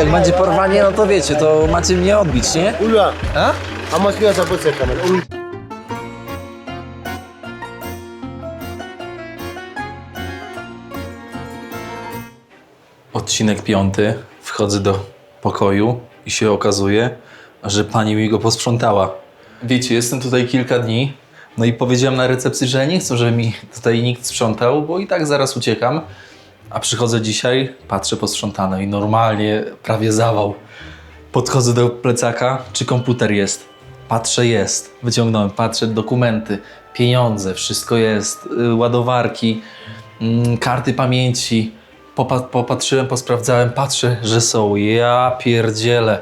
jak będzie porwanie, no to wiecie, to macie mnie odbić, nie? Ula, A? how much you have to camera? Odcinek 5. Wchodzę do pokoju i się okazuje, że pani mi go posprzątała. Wiecie, jestem tutaj kilka dni, no i powiedziałem na recepcji, że nie chcę, żeby mi tutaj nikt sprzątał, bo i tak zaraz uciekam. A przychodzę dzisiaj, patrzę posprzątane i normalnie prawie zawał. Podchodzę do plecaka, czy komputer jest? Patrzę, jest. Wyciągnąłem, patrzę, dokumenty, pieniądze, wszystko jest, ładowarki, karty pamięci. Popatrzyłem, posprawdzałem, patrzę, że są. Ja pierdzielę.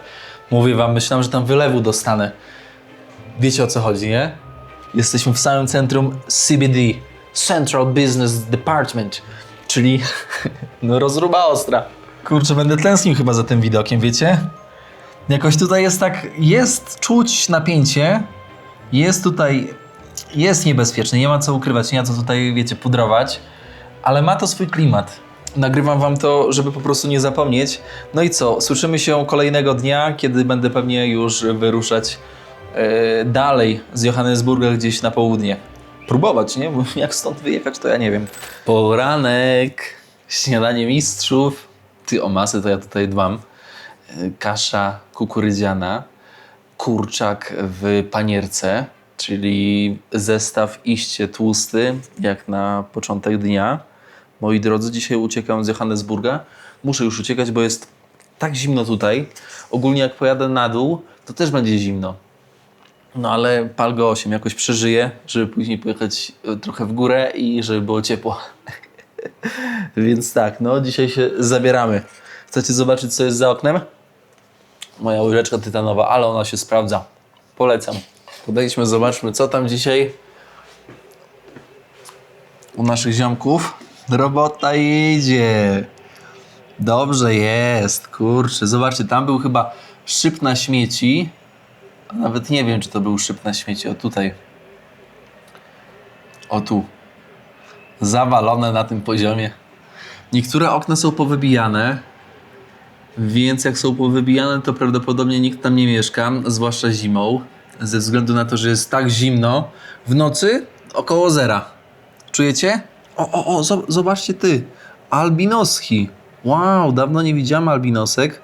Mówię wam, myślałem, że tam wylewu dostanę. Wiecie, o co chodzi, nie? Jesteśmy w samym centrum CBD, Central Business Department, czyli no rozruba ostra. Kurczę, będę tęsknił chyba za tym widokiem, wiecie? Jakoś tutaj jest tak, jest czuć napięcie, jest tutaj, jest niebezpiecznie, nie ma co ukrywać, nie ma co tutaj, wiecie, pudrować, ale ma to swój klimat. Nagrywam wam to, żeby po prostu nie zapomnieć. No i co, słyszymy się kolejnego dnia, kiedy będę pewnie już wyruszać dalej z Johannesburga gdzieś na południe. Próbować, nie? Bo jak stąd wyjechać, to ja nie wiem. Poranek, śniadanie mistrzów. Ty, o masę to ja tutaj dbam. Kasza kukurydziana, kurczak w panierce, czyli zestaw iście tłusty, jak na początek dnia. Moi drodzy, dzisiaj uciekam z Johannesburga. Muszę już uciekać, bo jest tak zimno tutaj. Ogólnie jak pojadę na dół, to też będzie zimno. No ale pal go 8, jakoś przeżyję, żeby później pojechać trochę w górę i żeby było ciepło. Więc tak, no dzisiaj się zabieramy. Chcecie zobaczyć, co jest za oknem? Moja łyżeczka tytanowa, ale ona się sprawdza. Polecam. Podejdźmy, zobaczmy, co tam dzisiaj u naszych ziomków. Robota idzie. Dobrze jest, kurczę. Zobaczcie, tam był chyba szyb na śmieci. A nawet nie wiem, czy to był szyb na śmieci. O tutaj. O tu. Zawalone na tym poziomie. Niektóre okna są powybijane. Więc jak są powybijane, to prawdopodobnie nikt tam nie mieszka. Zwłaszcza zimą. Ze względu na to, że jest tak zimno. W nocy około zera. Czujecie? Zobaczcie ty. Albinoski. Wow, dawno nie widziałem albinosek.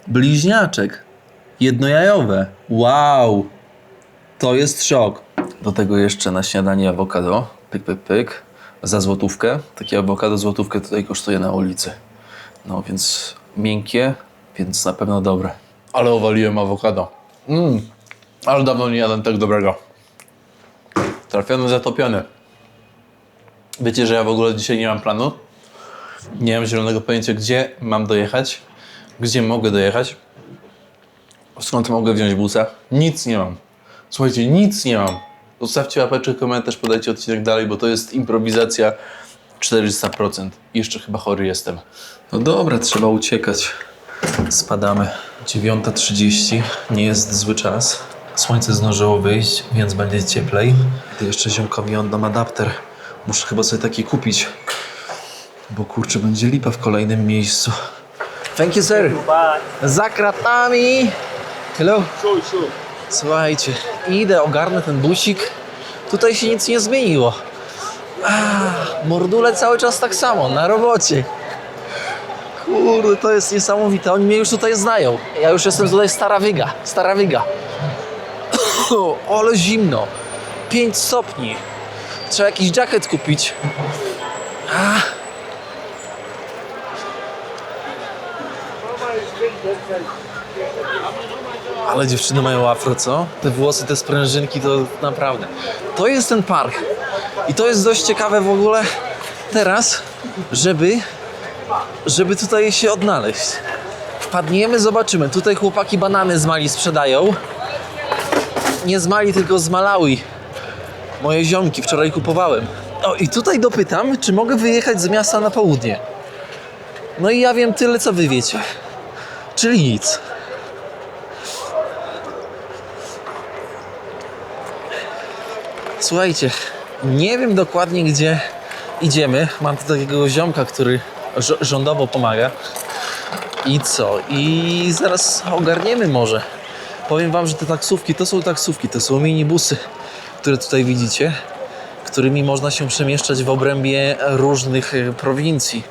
Bliźniaczek. Jednojajowe. Wow. To jest szok. Do tego jeszcze na śniadanie awokado. Pyk, pyk, pyk. Za złotówkę. Takie awokado złotówkę tutaj kosztuje na ulicy. No więc miękkie, więc na pewno dobre. Ale owaliłem awokado. Ale dawno nie jadłem tak dobrego. Trafiony, zatopiony. Wiecie, że ja w ogóle dzisiaj nie mam planu? Nie mam zielonego pojęcia, gdzie mam dojechać, gdzie mogę dojechać, skąd mogę wziąć busa. Nic nie mam. Słuchajcie, nic nie mam. Zostawcie łapeczkę, komentarz, podajcie odcinek dalej, bo to jest improwizacja 400%. Jeszcze chyba chory jestem. No dobra, trzeba uciekać. Spadamy. 9:30, nie jest zły czas. Słońce zdążyło wyjść, więc będzie cieplej. Gdy jeszcze ziomkowi oddam adapter. Muszę chyba sobie taki kupić, bo kurczę, będzie lipa w kolejnym miejscu. Thank you, sir. Za kratami. Hello. Słuchajcie, idę, ogarnę ten busik. Tutaj się nic nie zmieniło. Mordule cały czas tak samo, na robocie. Kurde, to jest niesamowite. Oni mnie już tutaj znają. Ja już jestem tutaj stara wyga. Ale zimno. 5 stopni. Trzeba jakiś jacket kupić. Ale dziewczyny mają afro, co? Te włosy, te sprężynki, to naprawdę. To jest ten park. I to jest dość ciekawe w ogóle teraz, żeby tutaj się odnaleźć. Wpadniemy, zobaczymy. Tutaj chłopaki banany z Mali sprzedają. Nie z Mali, tylko z Malawi. Moje ziomki wczoraj kupowałem. O, i tutaj dopytam, czy mogę wyjechać z miasta na południe. No i ja wiem tyle, co wy wiecie. Czyli nic. Słuchajcie, nie wiem dokładnie, gdzie idziemy. Mam tu takiego ziomka, który rządowo pomaga. I co? I zaraz ogarniemy może. Powiem wam, że te taksówki, to są minibusy, które tutaj widzicie, którymi można się przemieszczać w obrębie różnych prowincji.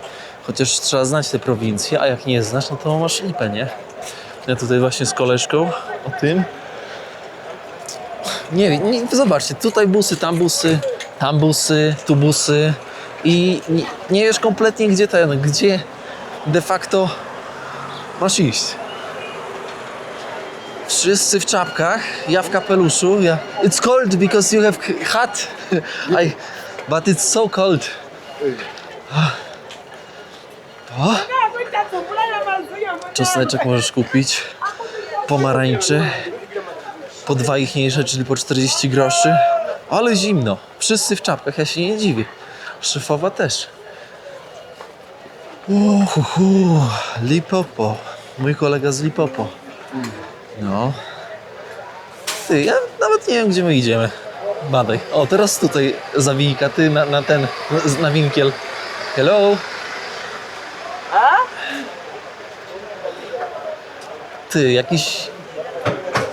Chociaż trzeba znać te prowincje, a jak nie znasz, no to masz lipę, nie? Ja tutaj właśnie z koleżką o tym. Nie, zobaczcie, tutaj busy, tam busy, tu busy i nie wiesz kompletnie gdzie de facto masz iść. Wszyscy w czapkach, ja w kapeluszu. It's cold because you have hat. But it's so cold. O. Czosneczek możesz kupić. Pomarańcze. Po 2 ichniejsze, czyli po 40 groszy. Ale zimno. Wszyscy w czapkach, ja się nie dziwię. Szefowa też. Lipopo. Mój kolega z Lipopo. No. Ty, ja nawet nie wiem, gdzie my idziemy. Badaj. O, teraz tutaj zawijka, ty na winkiel. Hello? Ty, jakiś...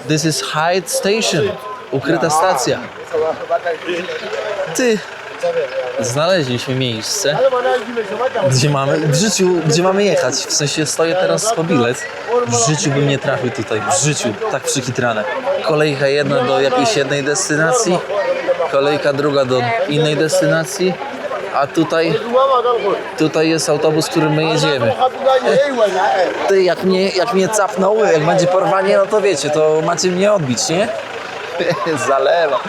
This is hide station. Ukryta stacja. Ty, znaleźliśmy miejsce, gdzie mamy jechać. W sensie stoję teraz po bilet. W życiu bym nie trafił tutaj. W życiu. Tak przykitrane. Kolejka jedna do jakiejś jednej destynacji. Kolejka druga do innej destynacji. A tutaj jest autobus, którym my jedziemy. Ty, jak mnie capnął, jak będzie porwanie, no to wiecie, to macie mnie odbić, nie? Zalewa.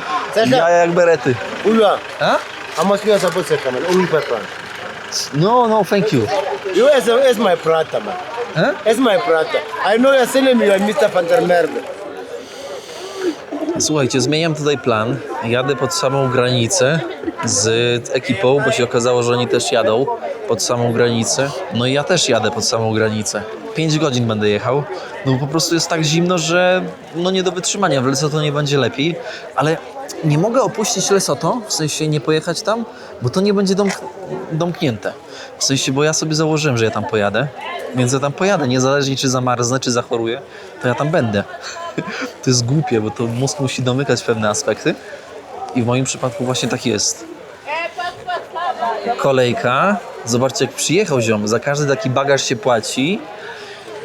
Ja jak berety. Uja. A? How much you supposed to come? Only per plan. No, thank you. You as my brother, man. Huh? As my brother. I know you're sending me, you're Mr. Pantermerde. Słuchajcie, zmieniam tutaj plan. Jadę pod samą granicę z ekipą, bo się okazało, że oni też jadą pod samą granicę. No i ja też jadę pod samą granicę. 5 godzin będę jechał. No bo po prostu jest tak zimno, że no nie do wytrzymania. W Lesotho nie będzie lepiej, ale nie mogę opuścić Lesotho, w sensie nie pojechać tam, bo to nie będzie domknięte. W sensie, bo ja sobie założyłem, że ja tam pojadę, więc ja tam pojadę, niezależnie czy zamarznę, czy zachoruję, to ja tam będę. To jest głupie, bo to mózg musi domykać pewne aspekty i w moim przypadku właśnie tak jest. Kolejka. Zobaczcie, jak przyjechał ziom. Za każdy taki bagaż się płaci.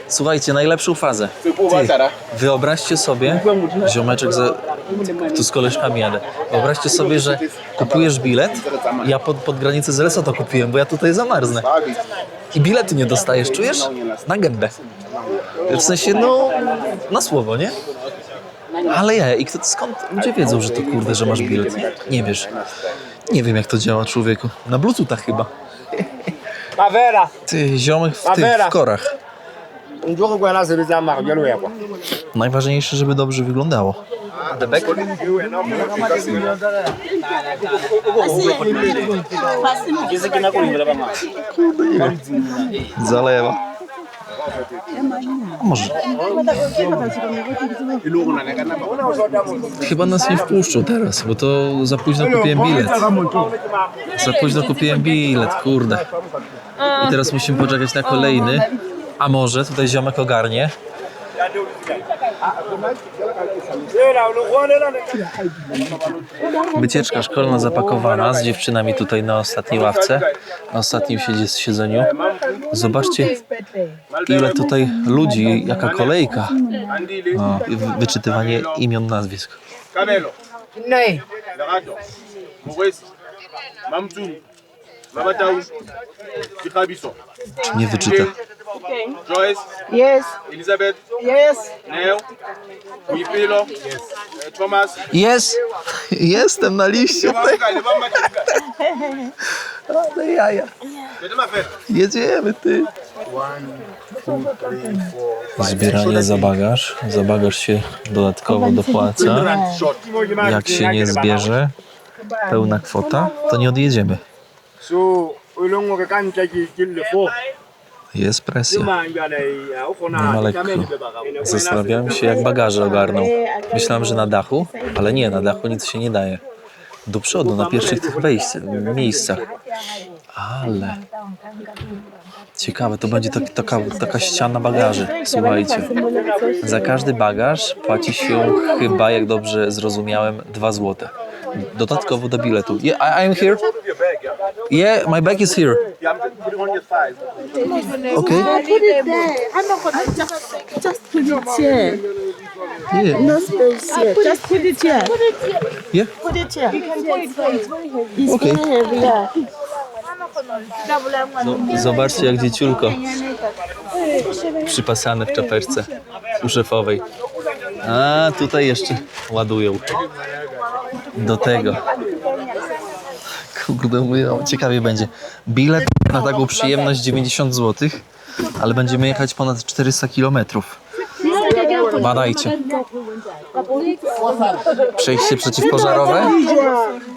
Słuchajcie, najlepszą fazę. Ty, wyobraźcie sobie, ziomeczek, tu z koleżkami jadę. Wyobraźcie sobie, że kupujesz bilet. Ja pod granicę z Lesotho kupiłem, bo ja tutaj zamarznę. I biletu nie dostajesz, czujesz? Na gębę. W sensie, no, na słowo, nie? Ale skąd ludzie wiedzą, że to kurde, że masz bilet? Nie wiesz. Nie wiem, jak to działa, człowieku. Na Bluetoothach chyba. Ty, ziomek w korach. Najważniejsze, żeby dobrze wyglądało. Debek? Zalewa. A może. Chyba nas nie wpuszczą teraz, bo to za późno kupiłem bilet. Za późno kupiłem bilet, kurde. I teraz musimy poczekać na kolejny. A może tutaj ziomek ogarnie. Wycieczka szkolna zapakowana z dziewczynami tutaj na ostatniej ławce, na ostatnim siedzeniu. Zobaczcie, ile tutaj ludzi, jaka kolejka. O, wyczytywanie imion, nazwisk. Czy nie wyczyta? Joyce? Yes. Elizabeth? Yes. Neo? Wipilo? Thomas? Jest! Jestem na liście. Ale jaja. Jedziemy, ty. Zbieranie za bagaż. Za bagaż się dodatkowo dopłaca. Jak się nie zbierze pełna kwota, to nie odjedziemy. Jest presja. Nie ma lekko. Zastanawiałem się, jak bagaże ogarną. Myślałem, że na dachu, ale nie, na dachu nic się nie daje. Do przodu, na pierwszych tych miejscach. Ale Ciekawe, to będzie taka ściana bagaży. Słuchajcie, za każdy bagaż płaci się chyba, jak dobrze zrozumiałem, 2 zł. Dodatkowo do biletu. Yeah, I'm here. Yeah, my bag is here. Yeah, I'm just putting on your thighs. Okay. Put it there. I'm not gonna just put it here. Yeah. No space here. Just put it here. Yeah. Put it here. It's Okay. very heavy. Yeah. No, zobaczcie, jak dzieciulko przypasane w czapeczce u szefowej. A tutaj jeszcze ładują do tego. Kurde, mówię, ciekawie będzie. Bilet na taką przyjemność 90 zł, ale będziemy jechać ponad 400 km. Badajcie. Przejście przeciwpożarowe?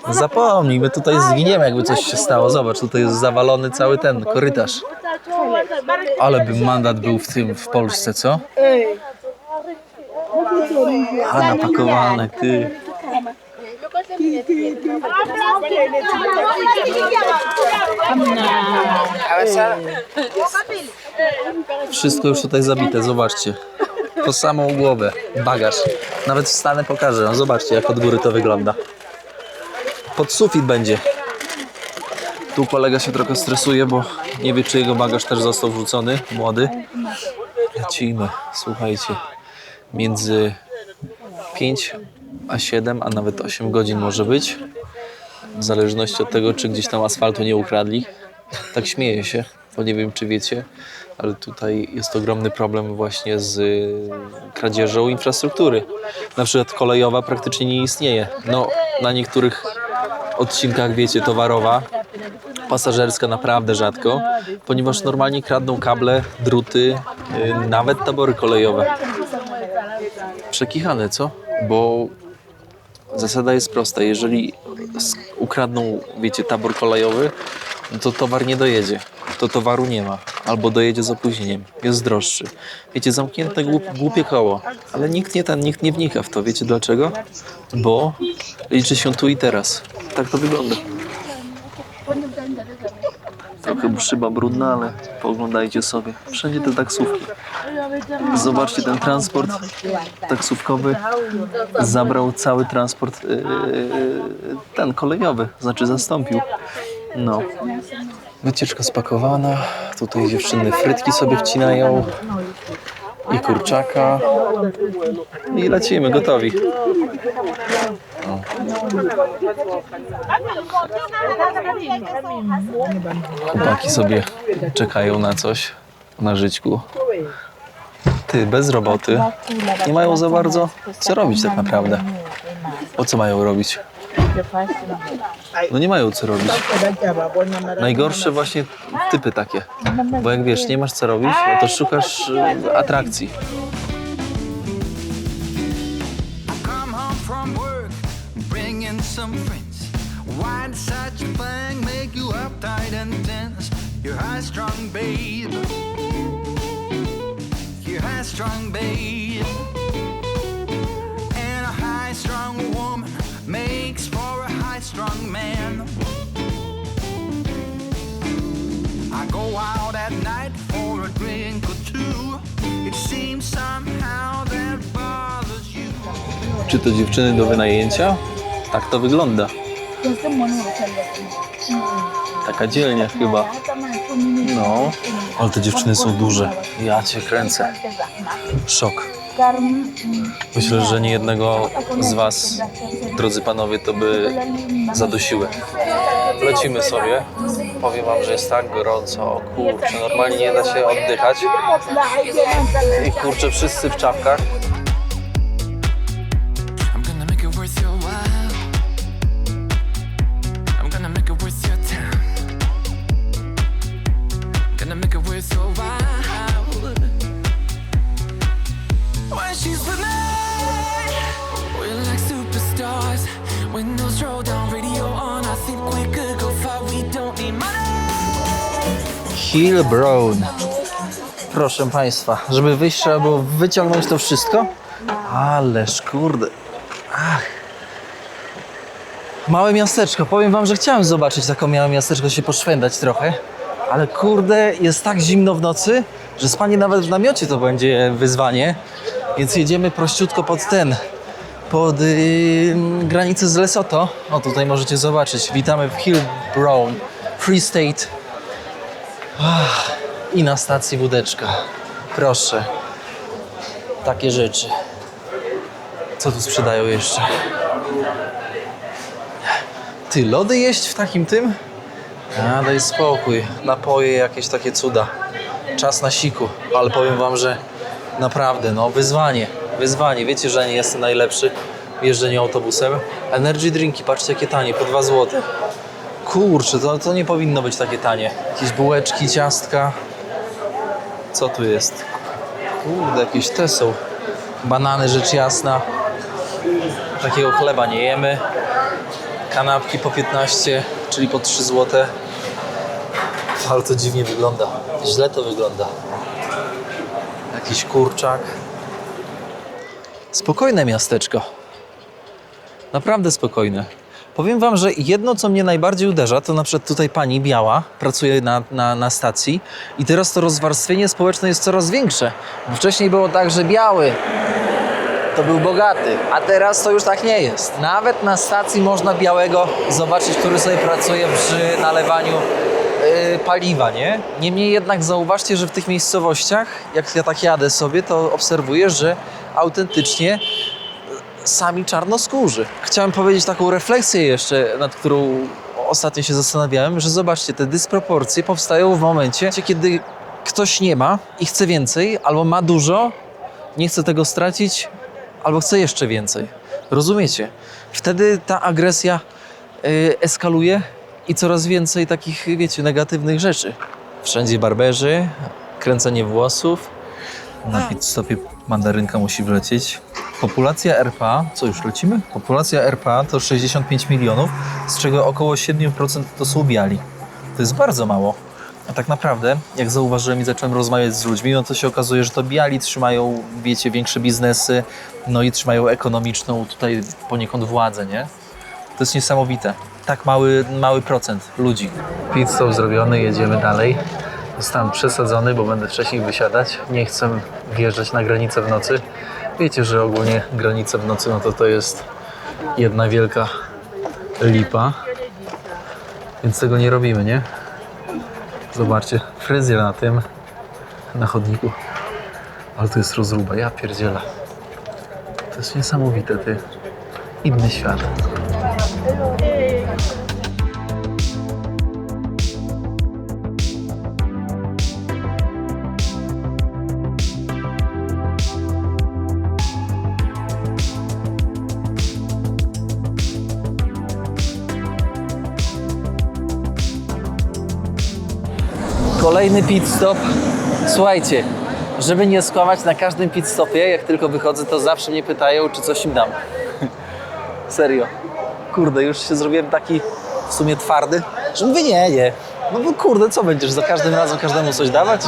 Zapomnij, my tutaj zginiemy, jakby coś się stało. Zobacz, tutaj jest zawalony cały ten korytarz. Ale by mandat był w Polsce, co? A napakowane, ty. Wszystko już tutaj zabite, zobaczcie. Po samą głowę, bagaż. Nawet wstanę, pokażę. No, zobaczcie, jak od góry to wygląda. Pod sufit będzie. Tu kolega się trochę stresuje, bo nie wie, czy jego bagaż też został wrzucony. Młody. Lecimy, słuchajcie. Między 5 a 7, a nawet 8 godzin może być. W zależności od tego, czy gdzieś tam asfaltu nie ukradli. Tak śmieję się, bo nie wiem, czy wiecie, ale tutaj jest ogromny problem właśnie z kradzieżą infrastruktury. Na przykład kolejowa praktycznie nie istnieje. No, na niektórych odcinkach, wiecie, towarowa, pasażerska naprawdę rzadko, ponieważ normalnie kradną kable, druty, nawet tabory kolejowe. Przekichane, co? Bo zasada jest prosta. Jeżeli ukradną, wiecie, tabor kolejowy, to towar nie dojedzie. To towaru nie ma. Albo dojedzie z opóźnieniem. Jest droższy. Wiecie, zamknięte głupie koło. Ale nikt nie wnika w to. Wiecie dlaczego? Bo liczy się tu i teraz. Tak to wygląda. Trochę szyba brudna, ale pooglądajcie sobie. Wszędzie te taksówki. Zobaczcie, ten transport taksówkowy zabrał cały transport ten kolejowy, znaczy zastąpił. No. Wycieczka spakowana. Tutaj dziewczyny frytki sobie wcinają. I kurczaka. I lecimy, gotowi. O. Chłopaki sobie czekają na coś, na żyćku. Ty, bez roboty. Nie mają za bardzo co robić tak naprawdę. Po co mają robić? No nie mają co robić. Najgorsze właśnie typy takie. Bo jak wiesz, nie masz co robić, no to szukasz atrakcji. Come home from work, bring in some friends. Why did such a thing make you uptight and tense? You're high strung, babe. You're high strung, babe. And a high strung woman makes for a high strung man. I go out at night for a drink or two. It seems somehow that bothers you. Czy to dziewczyny do wynajęcia? Tak to wygląda. Taka dzielnia chyba. No, ale te dziewczyny są duże. Ja cię kręcę. Szok. Myślę, że niejednego z was, drodzy panowie, to by zadusiły. Lecimy sobie. Powiem wam, że jest tak gorąco. O kurczę, normalnie nie da się oddychać. I kurczę, wszyscy w czapkach. I'm gonna make it worth your while. I'm gonna make it worth your time. Gonna make it worth your while. When she's with me, we're like superstars. Windows roll down, radio on. I think we could go far. We don't need money. Hillbrown. Proszę państwa, żeby wyjść, trzeba było wyciągnąć to wszystko. Ależ kurde. Ach. Małe miasteczko. Powiem wam, że chciałem zobaczyć taką małe miasteczko, się poszwędać trochę. Ale kurde, jest tak zimno w nocy, że spanie nawet w namiocie to będzie wyzwanie. Więc jedziemy prościutko pod granicę z Lesotho. O, tutaj możecie zobaczyć. Witamy w Hillbrow, Free State. I na stacji wódeczka. Proszę. Takie rzeczy. Co tu sprzedają jeszcze? Ty, lody jeść w takim tym? A, daj spokój. Napoje, jakieś takie cuda. Czas na siku. Ale powiem wam, że naprawdę, no wyzwanie. Wyzwanie. Wiecie, że nie jestem najlepszy w jeżdżeniu autobusem. Energy drinki, patrzcie jakie tanie, po 2 zł. Kurczę, to nie powinno być takie tanie. Jakieś bułeczki, ciastka. Co tu jest? Kurde, jakieś te są. Banany, rzecz jasna. Takiego chleba nie jemy. Kanapki po 15, czyli po 3 zł. Ale to dziwnie wygląda. Źle to wygląda. Jakiś kurczak. Spokojne miasteczko. Naprawdę spokojne. Powiem wam, że jedno, co mnie najbardziej uderza, to na przykład tutaj pani biała pracuje na stacji i teraz to rozwarstwienie społeczne jest coraz większe. Bo wcześniej było tak, że biały to był bogaty, a teraz to już tak nie jest. Nawet na stacji można białego zobaczyć, który sobie pracuje przy nalewaniu paliwa, nie? Niemniej jednak zauważcie, że w tych miejscowościach, jak ja tak jadę sobie, to obserwuję, że autentycznie sami czarnoskórzy. Chciałem powiedzieć taką refleksję jeszcze, nad którą ostatnio się zastanawiałem, że zobaczcie, te dysproporcje powstają w momencie, kiedy ktoś nie ma i chce więcej, albo ma dużo, nie chce tego stracić, albo chce jeszcze więcej. Rozumiecie? Wtedy ta agresja eskaluje i coraz więcej takich, wiecie, negatywnych rzeczy. Wszędzie barberzy, kręcenie włosów. Na pit stopie mandarynka musi wlecieć. Populacja RPA, co już lecimy? Populacja RPA to 65 milionów, z czego około 7% to są biali. To jest bardzo mało. A tak naprawdę, jak zauważyłem i zacząłem rozmawiać z ludźmi, no to się okazuje, że to biali trzymają, wiecie, większe biznesy, no i trzymają ekonomiczną tutaj poniekąd władzę, nie? To jest niesamowite. Tak mały procent ludzi. Pit stop zrobiony, jedziemy dalej. Zostałem przesadzony, bo będę wcześniej wysiadać. Nie chcę wjeżdżać na granicę w nocy. Wiecie, że ogólnie granice w nocy, no to jest jedna wielka lipa. Więc tego nie robimy, nie? Zobaczcie, fryzjer na chodniku. Ale to jest rozruba, ja pierdzielę. To jest niesamowite, ty. Inny świat. Kolejny pit stop. Słuchajcie, żeby nie skłamać, na każdym pit stopie, jak tylko wychodzę, to zawsze mnie pytają, czy coś im dam. Serio. Kurde, już się zrobiłem taki w sumie twardy, że mówię nie. No bo kurde, co będziesz za każdym razem każdemu coś dawać?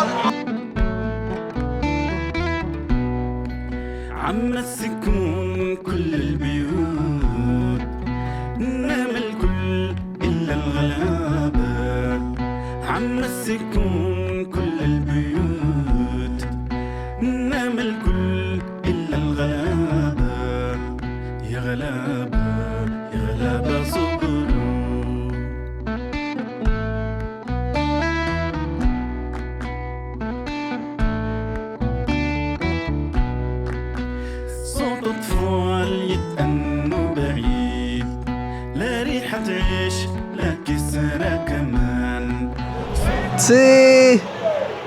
Ty,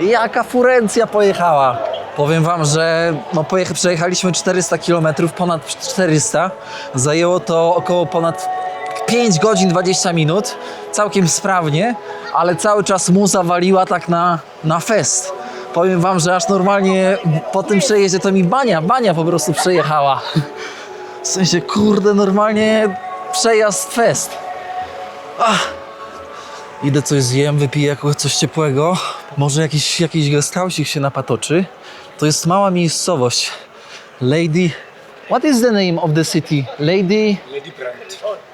jaka furencja pojechała. Powiem wam, że no przejechaliśmy 400 km, ponad 400. Zajęło to około ponad 5 godzin 20 minut. Całkiem sprawnie, ale cały czas muza waliła tak na fest. Powiem wam, że aż normalnie po tym przejeździe to mi bania po prostu przejechała. W sensie, kurde, normalnie przejazd fest. Idę coś zjem, wypiję jakoś coś ciepłego. Może jakiś guesthousik się napatoczy. To jest mała miejscowość. Lady... What is the name of the city?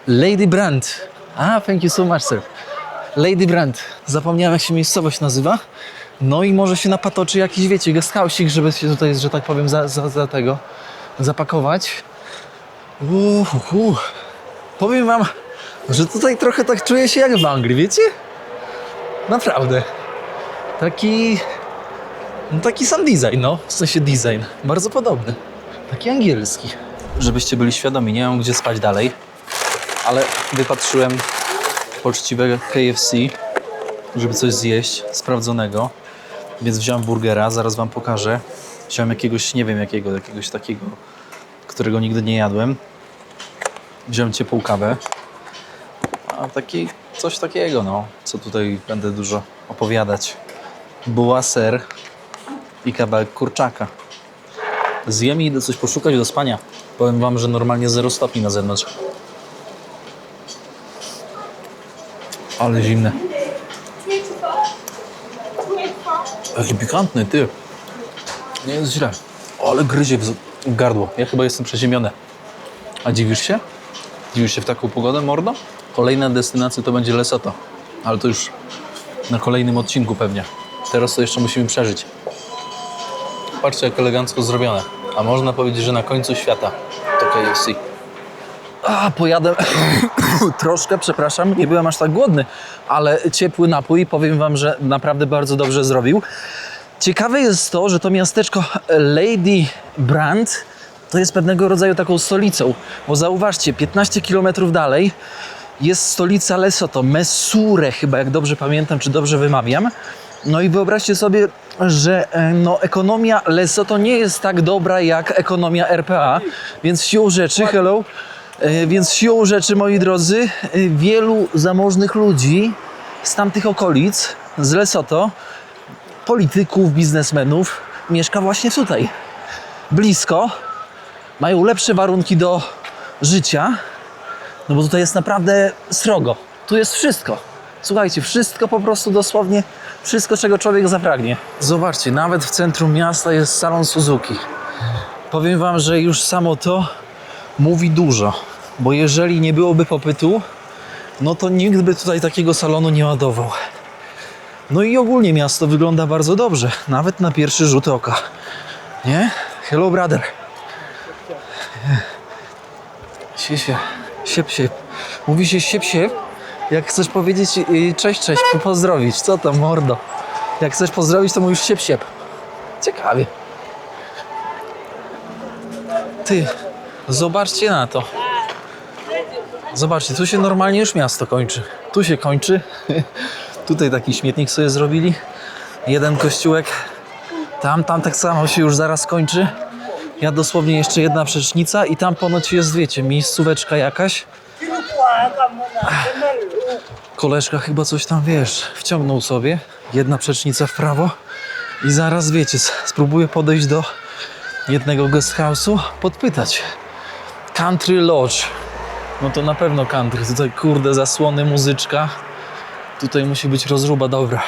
Lady Brand. Ah, thank you so much, sir. Lady Brand. Zapomniałem, jak się miejscowość nazywa. No i może się napatoczy jakiś, wiecie, guest house'ik, żeby się tutaj, że tak powiem, za tego zapakować. Powiem wam, że tutaj trochę tak czuję się jak w Anglii, wiecie? Naprawdę. Taki sam design, no. W sensie design. Bardzo podobny. Taki angielski. Żebyście byli świadomi, nie mam gdzie spać dalej. Ale wypatrzyłem poczciwego KFC, żeby coś zjeść sprawdzonego. Więc wziąłem burgera, zaraz wam pokażę. Wziąłem jakiegoś, nie wiem jakiego, jakiegoś takiego, którego nigdy nie jadłem. Wziąłem ciepłą kawę. A coś takiego, no, co tutaj będę dużo opowiadać. Buła, ser i kawałek kurczaka. Zjem i idę coś poszukać do spania. Powiem wam, że normalnie 0 stopni na zewnątrz. Ale zimne. Jaki pikantny, ty. Nie jest źle. Ale gryzie w gardło. Ja chyba jestem przeziemiony. A dziwisz się? Dziwisz się w taką pogodę, mordo? Kolejna destynacja to będzie Lesotho. Ale to już na kolejnym odcinku pewnie. Teraz to jeszcze musimy przeżyć. Patrzcie, jak elegancko zrobione. A można powiedzieć, że na końcu świata to KFC. Pojadłem troszkę, przepraszam, nie byłem aż tak głodny, ale ciepły napój, powiem wam, że naprawdę bardzo dobrze zrobił. Ciekawe jest to, że to miasteczko Lady Brand to jest pewnego rodzaju taką stolicą, bo zauważcie, 15 km dalej jest stolica Lesotho, Mesure chyba, jak dobrze pamiętam, czy dobrze wymawiam. No i wyobraźcie sobie, że ekonomia Lesotho nie jest tak dobra jak ekonomia RPA, więc siłą rzeczy, moi drodzy, wielu zamożnych ludzi z tamtych okolic, z Lesotho, polityków, biznesmenów, mieszka właśnie tutaj. Blisko, mają lepsze warunki do życia, no bo tutaj jest naprawdę srogo. Tu jest wszystko. Słuchajcie, wszystko po prostu dosłownie, wszystko, czego człowiek zapragnie. Zobaczcie, nawet w centrum miasta jest salon Suzuki. Powiem wam, że już samo to mówi dużo, bo jeżeli nie byłoby popytu, no to nikt by tutaj takiego salonu nie ładował. No i ogólnie miasto wygląda bardzo dobrze, nawet na pierwszy rzut oka. Nie? Hello, brother. Siep. Mówi się siep. Jak chcesz powiedzieć cześć, pozdrowić. Co tam, mordo? Jak chcesz pozdrowić, to mówisz siep. Ciekawie. Ty, zobaczcie na to. Zobaczcie, tu się normalnie już miasto kończy. Tu się kończy. Tutaj taki śmietnik sobie zrobili. Jeden kościółek. Tam tak samo się już zaraz kończy. Ja dosłownie jeszcze jedna przecznica i tam ponoć jest, wiecie, miejscóweczka jakaś. Koleżka chyba coś tam, wiesz, wciągnął sobie. Jedna przecznica w prawo i zaraz, wiecie, spróbuję podejść do jednego guest house'u, podpytać. Country Lodge. No to na pewno country. Tutaj, kurde, zasłony, muzyczka. Tutaj musi być rozruba dobra.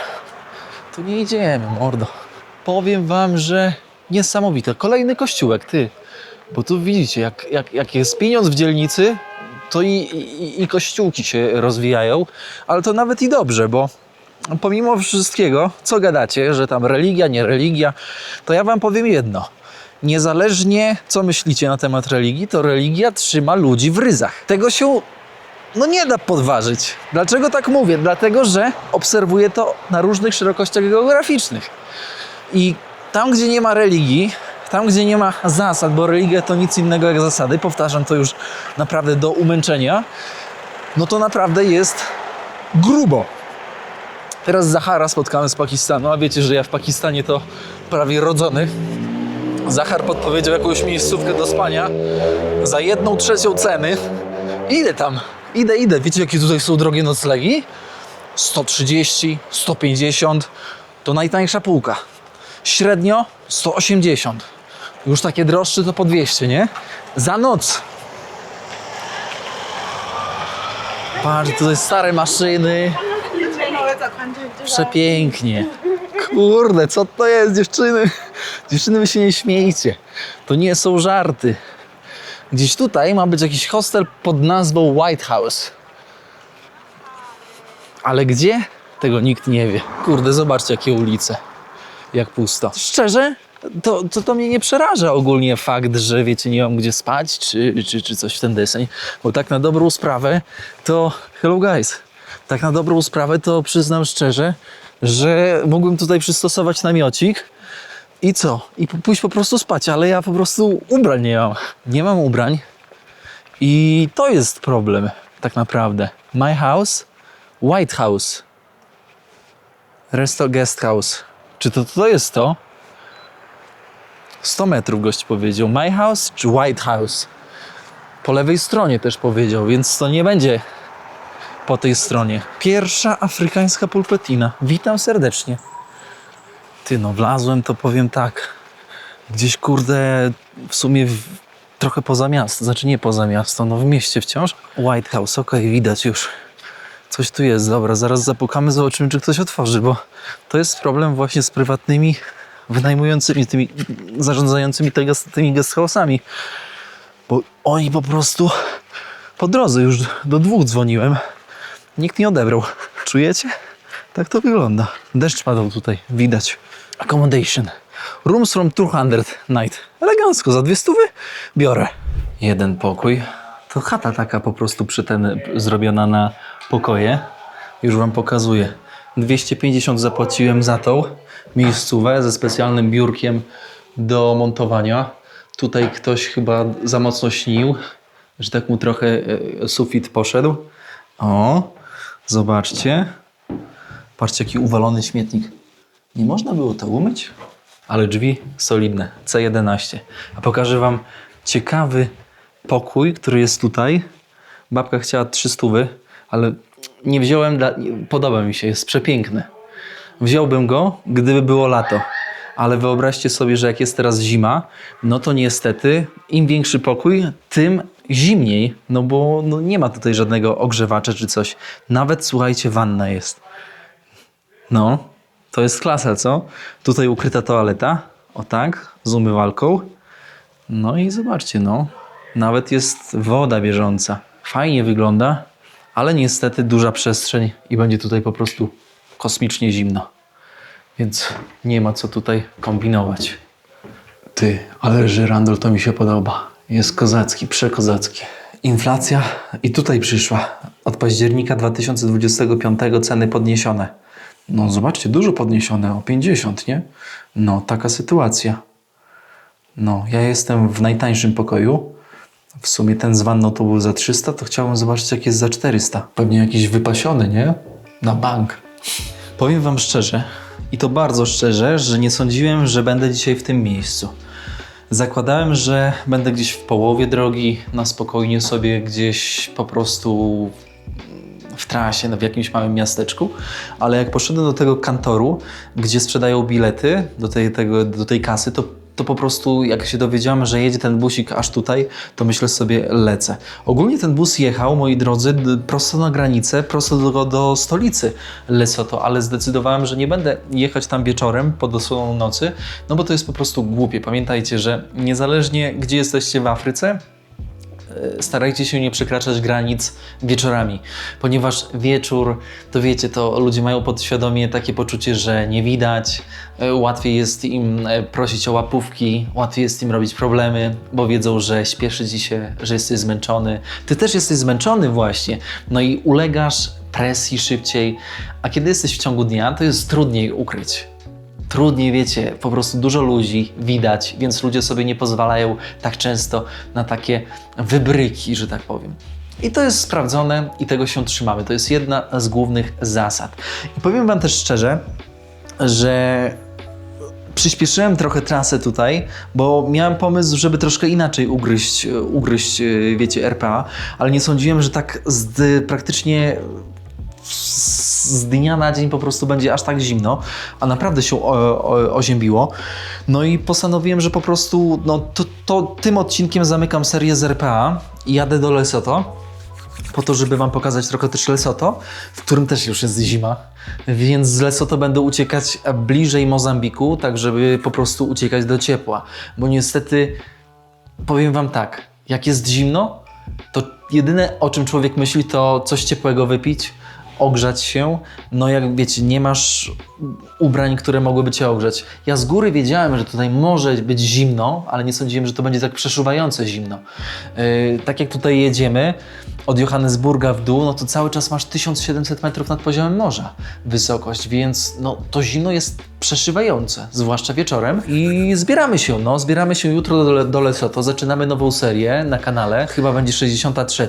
Tu nie idziemy, mordo. Powiem wam, że niesamowite. Kolejny kościółek, ty. Bo tu widzicie, jak jest pieniądz w dzielnicy, to i kościółki się rozwijają. Ale to nawet i dobrze, bo pomimo wszystkiego, co gadacie, że tam religia, nie religia, to ja wam powiem jedno. Niezależnie co myślicie na temat religii, to religia trzyma ludzi w ryzach. Tego się nie da podważyć. Dlaczego tak mówię? Dlatego, że obserwuję to na różnych szerokościach geograficznych. I tam, gdzie nie ma religii, tam, gdzie nie ma zasad, bo religia to nic innego jak zasady, powtarzam to już naprawdę do umęczenia, no to naprawdę jest grubo. Teraz Zahara spotkamy z Pakistanu, a wiecie, że ja w Pakistanie to prawie rodzony. Zahar podpowiedział jakąś miejscówkę do spania za 1/3 ceny. Idę tam. Idę. Wiecie, jakie tutaj są drogie noclegi? 130, 150. To najtańsza półka. Średnio 180. Już takie droższe to po 200, nie? Za noc. Patrz, tutaj stare maszyny. Przepięknie. Kurde, co to jest, dziewczyny? Dziewczyny, wy się nie śmiejcie. To nie są żarty. Gdzieś tutaj ma być jakiś hostel pod nazwą White House. Ale gdzie? Tego nikt nie wie. Kurde, zobaczcie jakie ulice. Jak pusto. Szczerze, to mnie nie przeraża ogólnie fakt, że wiecie, nie mam gdzie spać, czy coś w ten deseń. Bo tak na dobrą sprawę to... Hello guys. Tak na dobrą sprawę to przyznam szczerze, że mógłbym tutaj przystosować namiocik i co? I pójść po prostu spać, ale ja po prostu ubrań nie mam. Nie mam ubrań i to jest problem tak naprawdę. My house, White House. Resto Guest House. Czy to jest to? 100 metrów gość powiedział. My house czy White House? Po lewej stronie też powiedział, więc to nie będzie po tej stronie. Pierwsza afrykańska pulpetina. Witam serdecznie. Ty no, wlazłem to powiem tak. Gdzieś kurde w sumie trochę poza miasto. Znaczy nie poza miasto, no w mieście wciąż. White House, okej, widać już. Coś tu jest, dobra, zaraz zapukamy, zobaczymy, czy ktoś otworzy, bo to jest problem właśnie z prywatnymi wynajmującymi, tymi zarządzającymi tymi guesthouse'ami. Bo oni po prostu po drodze już do 2 dzwoniłem. Nikt nie odebrał. Czujecie? Tak to wygląda. Deszcz padał tutaj, widać. Accommodation. Rooms from 200 night. Elegancko, za 200 biorę. Jeden pokój. To chata taka po prostu zrobiona na pokoje. Już wam pokazuję. 250 zapłaciłem za tą miejscówę ze specjalnym biurkiem do montowania. Tutaj ktoś chyba za mocno śnił, że tak mu trochę sufit poszedł. O, zobaczcie. Patrzcie, jaki uwalony śmietnik. Nie można było to umyć? Ale drzwi solidne. C11. A pokażę wam ciekawy pokój, który jest tutaj. Babka chciała 300, ale nie wziąłem, podoba mi się, jest przepiękny. Wziąłbym go, gdyby było lato. Ale wyobraźcie sobie, że jak jest teraz zima, no to niestety im większy pokój, tym zimniej, no bo no nie ma tutaj żadnego ogrzewacza czy coś. Nawet, słuchajcie, wanna jest. No, to jest klasa, co? Tutaj ukryta toaleta, o tak, z umywalką. No i zobaczcie, no, nawet jest woda bieżąca. Fajnie wygląda, ale niestety duża przestrzeń i będzie tutaj po prostu kosmicznie zimno. Więc nie ma co tutaj kombinować. Ty, ale żyrandol to mi się podoba. Jest kozacki, przekozacki. Inflacja i tutaj przyszła. Od października 2025 ceny podniesione. No zobaczcie, dużo podniesione, o 50, nie? No, taka sytuacja. No, ja jestem w najtańszym pokoju. W sumie ten z wanną to był za 300, to chciałbym zobaczyć, jak jest za 400. Pewnie jakiś wypasiony, nie? Na bank. Powiem wam szczerze, i to bardzo szczerze, że nie sądziłem, że będę dzisiaj w tym miejscu. Zakładałem, że będę gdzieś w połowie drogi, na spokojnie sobie gdzieś po prostu w trasie, w jakimś małym miasteczku, ale jak poszedłem do tego kantoru, gdzie sprzedają bilety do tej kasy, to po prostu jak się dowiedziałem, że jedzie ten busik aż tutaj, to myślę sobie, lecę. Ogólnie ten bus jechał, moi drodzy, prosto na granicę, prosto do stolicy Lesotho, ale zdecydowałem, że nie będę jechać tam wieczorem pod osłoną nocy, no bo to jest po prostu głupie. Pamiętajcie, że niezależnie gdzie jesteście w Afryce, starajcie się nie przekraczać granic wieczorami, ponieważ wieczór, to wiecie, to ludzie mają podświadomie takie poczucie, że nie widać, łatwiej jest im prosić o łapówki, łatwiej jest im robić problemy, bo wiedzą, że śpieszy ci się, że jesteś zmęczony. Ty też jesteś zmęczony właśnie, no i ulegasz presji szybciej, a kiedy jesteś w ciągu dnia, to jest trudniej ukryć. Trudniej, wiecie, po prostu dużo ludzi widać, więc ludzie sobie nie pozwalają tak często na takie wybryki, że tak powiem. I to jest sprawdzone i tego się trzymamy. To jest jedna z głównych zasad. I powiem wam też szczerze, że przyspieszyłem trochę trasę tutaj, bo miałem pomysł, żeby troszkę inaczej ugryźć wiecie, RPA, ale nie sądziłem, że tak praktycznie z dnia na dzień po prostu będzie aż tak zimno, a naprawdę się oziębiło. No i postanowiłem, że po prostu to tym odcinkiem zamykam serię z RPA i jadę do Lesotho, po to, żeby wam pokazać trochę też Lesotho, w którym też już jest zima. Więc z Lesotho będę uciekać bliżej Mozambiku, tak żeby po prostu uciekać do ciepła. Bo niestety, powiem wam tak, jak jest zimno, to jedyne o czym człowiek myśli to coś ciepłego wypić ogrzać się. No jak wiecie, nie masz ubrań, które mogłyby cię ogrzać. Ja z góry wiedziałem, że tutaj może być zimno, ale nie sądziłem, że to będzie tak przeszuwające zimno. Tak jak tutaj jedziemy od Johannesburga w dół, no to cały czas masz 1700 metrów nad poziomem morza wysokość, więc no to zimno jest przeszywające, zwłaszcza wieczorem. I zbieramy się jutro do Lesotho, zaczynamy nową serię na kanale, chyba będzie 63.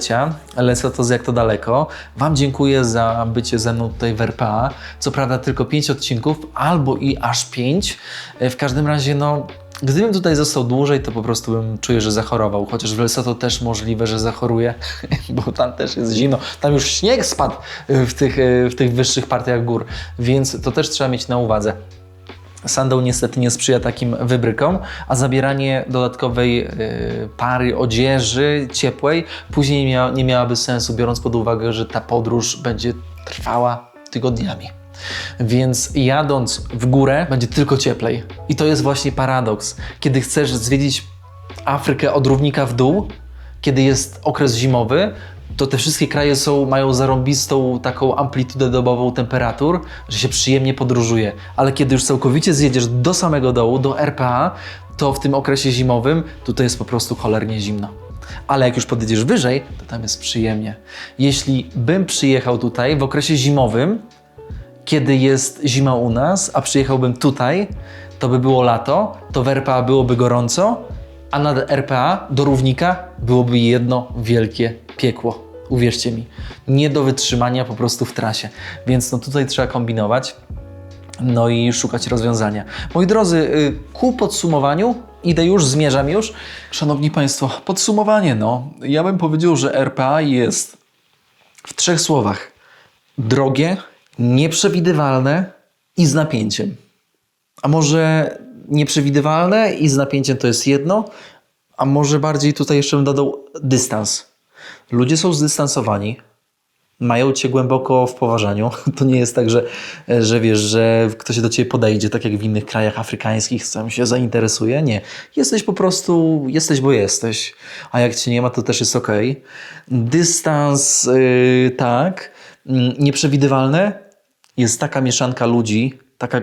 Lesotho z Jak to daleko. Wam dziękuję za bycie ze mną tutaj w RPA. Co prawda tylko 5 odcinków, albo i aż 5. W każdym razie, no, gdybym tutaj został dłużej, to po prostu czuję, że zachorował. Chociaż w Lesotho też możliwe, że zachoruję, bo tam też jest zimno. Tam już śnieg spadł w tych wyższych partiach gór, więc to też trzeba mieć na uwadze. Sandał niestety nie sprzyja takim wybrykom, a zabieranie dodatkowej pary odzieży ciepłej później nie miałaby sensu, biorąc pod uwagę, że ta podróż będzie trwała tygodniami. Więc jadąc w górę będzie tylko cieplej. I to jest właśnie paradoks. Kiedy chcesz zwiedzić Afrykę od równika w dół, kiedy jest okres zimowy, to te wszystkie kraje mają zarąbistą taką amplitudę dobową temperatur, że się przyjemnie podróżuje. Ale kiedy już całkowicie zjedziesz do samego dołu, do RPA, to w tym okresie zimowym tutaj jest po prostu cholernie zimno. Ale jak już podjedziesz wyżej, to tam jest przyjemnie. Jeśli bym przyjechał tutaj w okresie zimowym, kiedy jest zima u nas, a przyjechałbym tutaj, to by było lato, to w RPA byłoby gorąco, a nad RPA do równika byłoby jedno wielkie piekło. Uwierzcie mi, nie do wytrzymania po prostu w trasie. Więc no tutaj trzeba kombinować, no i szukać rozwiązania. Moi drodzy, ku podsumowaniu zmierzam już. Szanowni Państwo, podsumowanie, no. Ja bym powiedział, że RPA jest w 3 słowach: drogie, nieprzewidywalne i z napięciem. A może nieprzewidywalne i z napięciem to jest jedno, a może bardziej tutaj jeszcze bym dodał dystans. Ludzie są zdystansowani, mają cię głęboko w poważaniu. To nie jest tak, że wiesz, że ktoś do ciebie podejdzie, tak jak w innych krajach afrykańskich, sam się zainteresuje. Nie. Jesteś po prostu, bo jesteś. A jak cię nie ma, to też jest okej. Dystans, tak. Nieprzewidywalne jest taka mieszanka ludzi, taka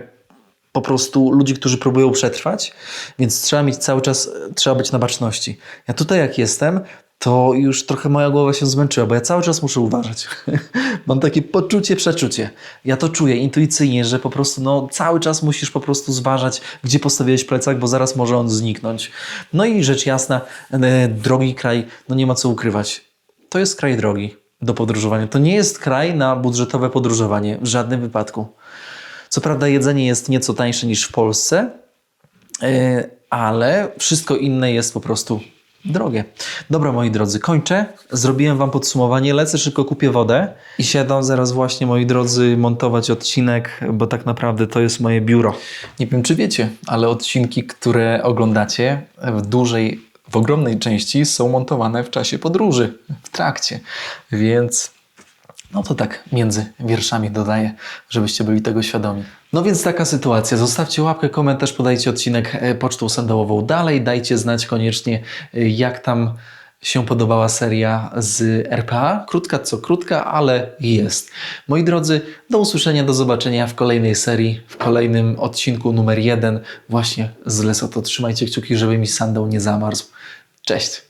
po prostu ludzi, którzy próbują przetrwać, więc trzeba być na baczności. Ja tutaj jak jestem, to już trochę moja głowa się zmęczyła, bo ja cały czas muszę uważać. Mam takie przeczucie. Ja to czuję intuicyjnie, że po prostu cały czas musisz po prostu zważać, gdzie postawiłeś plecak, bo zaraz może on zniknąć. No i rzecz jasna, drogi kraj, nie ma co ukrywać. To jest kraj drogi do podróżowania. To nie jest kraj na budżetowe podróżowanie w żadnym wypadku. Co prawda jedzenie jest nieco tańsze niż w Polsce, ale wszystko inne jest po prostu drogie. Dobra, moi drodzy, kończę. Zrobiłem wam podsumowanie, lecę szybko, kupię wodę i siadam zaraz właśnie, moi drodzy, montować odcinek, bo tak naprawdę to jest moje biuro. Nie wiem, czy wiecie, ale odcinki, które oglądacie w ogromnej części są montowane w czasie podróży, w trakcie, więc to tak między wierszami dodaję, żebyście byli tego świadomi. No więc taka sytuacja. Zostawcie łapkę, komentarz, podajcie odcinek pocztą sandałową dalej. Dajcie znać koniecznie, jak tam się podobała seria z RPA. Krótka co krótka, ale jest. Moi drodzy, do usłyszenia, do zobaczenia w kolejnej serii, w kolejnym odcinku numer 1 właśnie z Lesotho. Trzymajcie kciuki, żeby mi sandał nie zamarzł. Cześć!